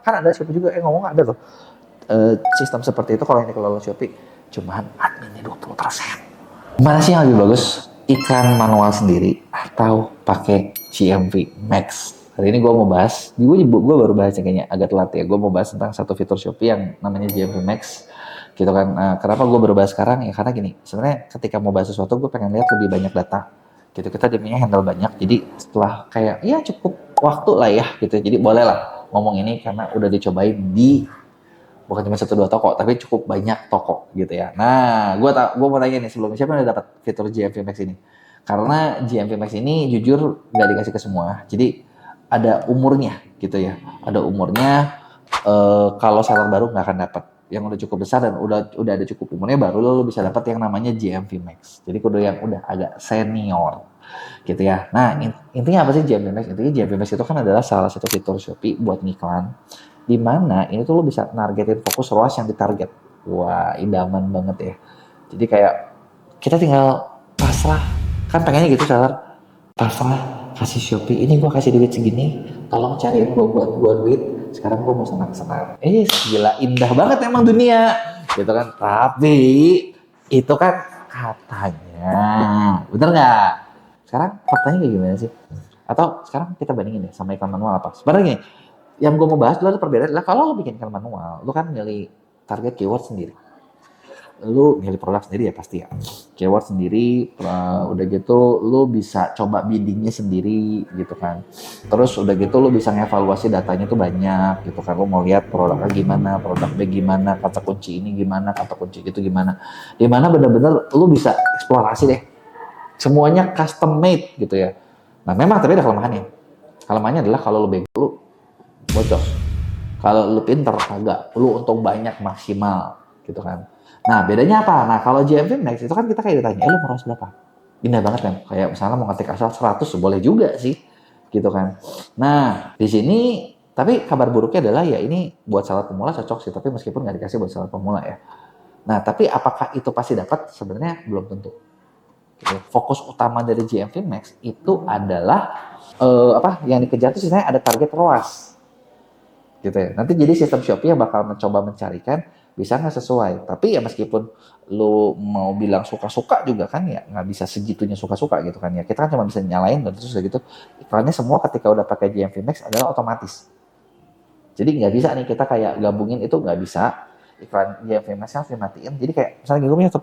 Kan ada Shopee juga ngomong ada loh sistem seperti itu kalau yang dikelola Shopee, cuman adminnya 20%. Mana sih yang lebih bagus? Iklan manual sendiri atau pakai GMV Max? Hari ini gue mau bahas, gue baru bahas kayaknya agak telat ya. Gue mau bahas tentang satu fitur Shopee yang namanya GMV Max, gitu kan. Kenapa gue baru bahas sekarang? Ya karena gini, sebenarnya ketika mau bahas sesuatu gue pengen lihat lebih banyak data, gitu. Kita jadinya handle banyak, jadi setelah kayak ya cukup waktu lah ya, gitu. Jadi boleh lah ngomong ini karena udah dicobain di bukan cuma satu dua toko, tapi cukup banyak toko gitu ya. Nah, gue mau tanya nih sebelumnya, siapa yang udah dapat fitur GMV Max ini? Karena GMV Max ini jujur nggak dikasih ke semua, jadi ada umurnya gitu ya. Ada umurnya, kalau seller baru nggak akan dapat. Yang udah cukup besar dan udah ada cukup umurnya baru lo bisa dapat yang namanya GMV Max. Jadi kudu yang udah agak senior gitu ya. Nah, intinya apa sih GMV Max? Intinya GMV Max itu kan adalah salah satu fitur Shopee buat ngiklan, di mana ini tuh lo bisa nargetin fokus ROAS yang ditarget. Wah, idaman banget ya. Jadi kayak kita tinggal pasrah, kan pengennya gitu seller, pasrah kasih Shopee, ini gua kasih duit segini, tolong cariin gua duit, sekarang gua mau senang-senang. Gila indah banget emang dunia, gitu kan. Tapi itu kan katanya, bener nggak? Sekarang faktanya kayak gimana sih? Atau sekarang kita bandingin deh sama iklan manual apa? Sebenarnya gini, yang gue mau bahas dulu ada perbedaan adalah kalau lo bikin iklan manual, lo kan milih target keyword sendiri. Lu milih produk sendiri ya pasti ya. Keyword sendiri, udah gitu lu bisa coba biddingnya sendiri gitu kan. Terus udah gitu lu bisa ngevaluasi datanya tuh banyak gitu kan. Lu mau lihat produknya gimana, produk B gimana, kata kunci ini gimana, kata kunci gitu gimana. Dimana bener-bener lu bisa eksplorasi deh. Semuanya custom made gitu ya. Nah memang tapi ada kelemahannya. Kelemahannya adalah kalau lu bego lu bocor. Kalau lu pinter kagak, lu untung banyak maksimal gitu kan. Nah bedanya apa? Nah kalau GMV Max itu kan kita kayak ditanya, lu mau berapa? Indah banget kan? Kayak misalnya mau ngetik asal 100 boleh juga sih, gitu kan. Nah di sini tapi kabar buruknya adalah ya ini buat salat pemula cocok sih, tapi meskipun nggak dikasih buat salat pemula ya. Nah tapi apakah itu pasti dapat? Sebenarnya belum tentu. Gitu. Fokus utama dari GMV Max itu adalah apa yang dikejar itu sebenarnya ada target ROAS gitu ya. Nanti jadi sistem Shopee yang bakal mencoba mencarikan bisa nggak sesuai. Tapi ya meskipun lu mau bilang suka-suka juga kan ya nggak bisa segitunya suka-suka gitu kan ya. Kita kan cuma bisa nyalain dan terus gitu. Iklannya semua ketika udah pakai GMV Max adalah otomatis. Jadi nggak bisa nih kita kayak gabungin itu nggak bisa. Iklan GMV Max harus dimatiin. Jadi kayak misalnya gue punya satu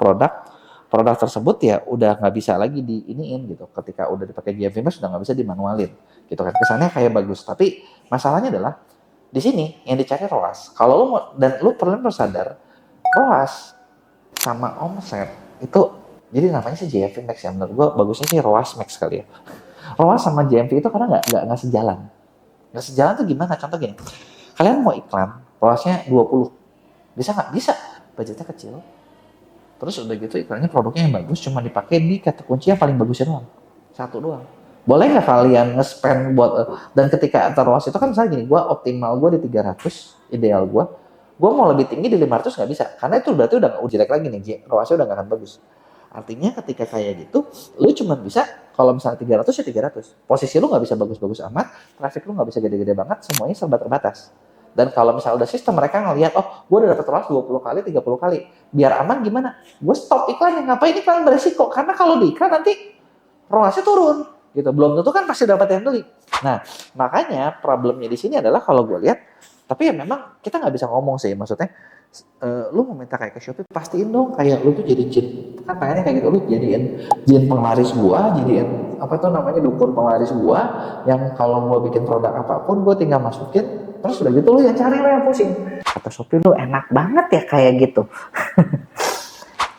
produk tersebut ya udah nggak bisa lagi diiniin gitu. Ketika udah dipakai GMV Max udah nggak bisa dimanualin gitu kan. Kesannya kayak bagus. Tapi masalahnya adalah di sini yang dicari ROAS. Kalau lu mau, dan lu perlu sadar, ROAS sama omset itu jadi namanya sih GMV Max ya. Menurut gua bagusnya sih ROAS Max kali ya. ROAS sama GMV itu karena nggak sejalan. Nggak sejalan tuh gimana? Contoh gini, kalian mau iklan, ROASnya 20. Bisa nggak? Bisa. Budgetnya kecil. Terus udah gitu iklannya produknya yang bagus cuma dipakai di kata kunci yang paling bagusnya doang. Satu doang. Boleh nggak kalian nge-spend buat dan ketika antar ROAS itu kan misalnya gini, gue optimal gue di 300, ideal gue mau lebih tinggi di 500 nggak bisa, karena itu berarti udah nggak jelek lagi nih, ROASnya udah nggak akan bagus. Artinya ketika kayak gitu, lu cuma bisa kalau misalnya 300 ya 300. Posisi lu nggak bisa bagus-bagus amat, traffic lu nggak bisa gede-gede banget, semuanya serba terbatas. Dan kalau misalnya udah sistem mereka ngelihat, oh gue udah dapet ROAS 20 kali, 30 kali, biar aman gimana? Gue stop iklannya, ngapain iklan beresiko? Karena kalau di iklan nanti ROASnya turun gitu, belum tentu kan pasti dapat yang beli. Nah makanya problemnya di sini adalah kalau gue lihat, tapi ya memang kita nggak bisa ngomong sih, maksudnya lu mau minta kayak ke Shopee pastiin dong kayak lu tuh jadi jin, kan pengennya kayak gitu, lu jadiin jin penglaris gua, jadiin apa tuh namanya dukun penglaris gua, yang kalau gua bikin produk apapun gua tinggal masukin, terus udah gitu lu yang cari, lo yang pusing. Kata Shopee lu enak banget ya kayak gitu.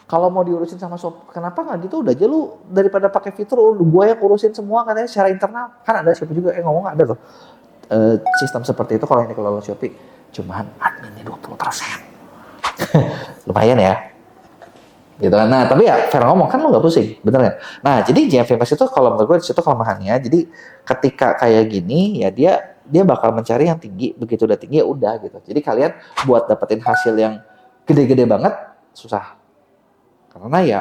Kalau mau diurusin sama Shopee, kenapa nggak gitu udah aja lu, daripada pakai fitur gue yang urusin semua katanya secara internal. Kan ada Shopee juga ngomong ada loh sistem seperti itu kalau yang dikelola Shopee, cuman adminnya 20%. Lumayan ya gitu kan. Nah tapi ya fair ngomong kan lu nggak pusing, bener kan? Nah jadi GMV Max itu kalau menurut gue di situ kelemahannya. Jadi ketika kayak gini ya dia bakal mencari yang tinggi, begitu udah tinggi ya udah gitu. Jadi kalian buat dapetin hasil yang gede-gede banget susah. Karena ya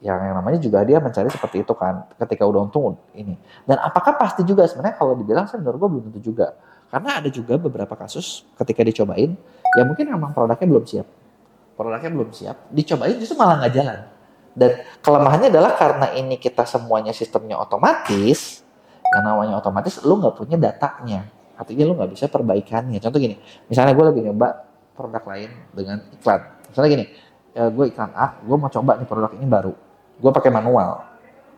yang namanya juga dia mencari seperti itu kan, ketika udah untung ini. Dan apakah pasti juga sebenarnya kalau dibilang sih menurut gue belum tentu juga. Karena ada juga beberapa kasus ketika dicobain, ya mungkin emang produknya belum siap. Produknya belum siap, dicobain justru malah nggak jalan. Dan kelemahannya adalah karena ini kita semuanya sistemnya otomatis, yang namanya otomatis, lu nggak punya datanya. Artinya lu nggak bisa perbaikannya. Contoh gini, misalnya gue lagi nyoba produk lain dengan iklan. Misalnya gini, ya gue iklan A, gue mau coba nih produk ini baru. Gue pakai manual.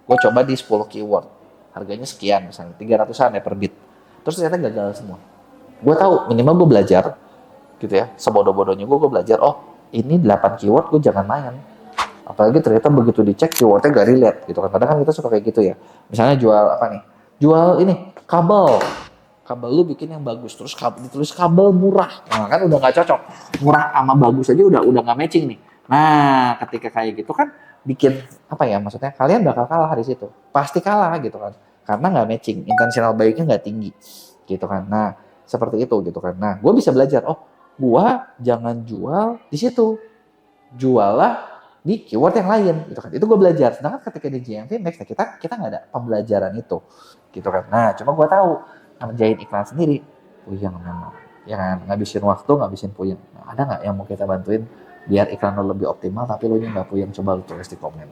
Gue coba di 10 keyword. Harganya sekian, misalnya 300-an ya per bit. Terus ternyata gagal semua. Gue tahu, minimal gue belajar, gitu ya. Sebodoh-bodohnya gue belajar, oh ini 8 keyword, gue jangan main. Apalagi ternyata begitu dicek keywordnya gak relate gitu kan. Padahal kan kita suka kayak gitu ya. Misalnya jual apa nih? Jual ini, kabel. Kabel lu bikin yang bagus, terus ditulis kabel murah. Nah kan udah gak cocok. Murah sama bagus aja udah gak matching nih. Nah ketika kayak gitu kan bikin apa ya, maksudnya kalian bakal kalah di situ. Pasti kalah gitu kan. Karena gak matching, intentional baiknya gak tinggi gitu kan. Nah seperti itu gitu kan. Nah gue bisa belajar, oh gue jangan jual di situ. Jualah di keyword yang lain gitu kan. Itu gue belajar. Sedangkan ketika di JMV Next kita nggak ada pembelajaran itu gitu kan. Nah cuma gue tahu menjahit iklan sendiri puyeng memang ya kan, ngabisin waktu, ngabisin puyeng. Nah, ada nggak yang mau kita bantuin biar iklan lo lebih optimal tapi lo nya nggak puyeng? Coba lo tulis di komen.